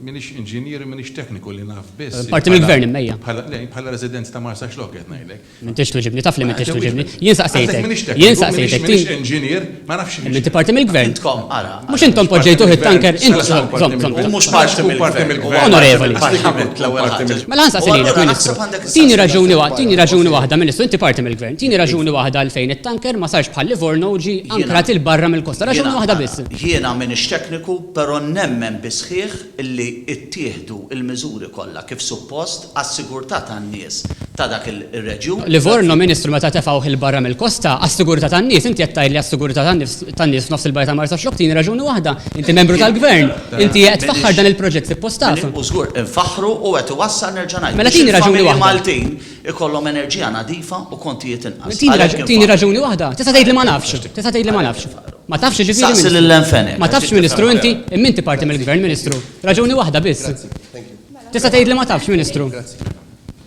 minix inġinier, minix tekniku li naf biss. Parti mill-gvern immejja. Bħala resident ta' Marsa Xlok qed ngħidlek. M'intix tuġibni, taf li m'intix tuġibni. Jien saqsejtek. Minix inġinier, ma nafx. Inti parti mill-gvern. Intkom, ara. Mhux intom poġġejtuh it-tanker, Mhux parti mill-gvern. Onorevoli. Mela ħansaqsi lilek, Ministru. Tieni raġuni waħda, Ministru, inti parti mill-gvern. Tieni raġuni waħda għalfejn it-tanker ma sarx bħal Livorno ġi ankrat il-barra mill-kosta. Raġuni waħda biss. Jiena minix tekniku, però nemmen bisħieħ illi ittieħdu il-miżuri kollha kif suppost għas-sigurtà tan-nies ta' dak ir-reġjun. Livorno, Ministru, meta tefgħu il-barra mill-kosta għas-sigurtà tan-nies, inti qed tgħidli għas-sigurtà tan-nies f'nofs il-barra ta' Marsa Xlok, tieni raġuni waħda. Inti membru tal-gvern, inti qed tfaħħar dan il-proġett suppost taf. U żgur infaħħru u qed iwassal nerġa' ngħid. Mela tieni raġuni waħda. Maltin ikollhom enerġija nadifa u kontijiet inqas. Tieni raġuni waħda. Tista' tgħid li ma nafx. Tista' tgħid li ma nafx. Ma tafx ġifieri. Saqsi lill-Enfene. Ma tafx, Ministru, inti parti mill-gvern, Ministru. Raġuni waħda biss. Tista' tgħid li ma tafx, Ministru.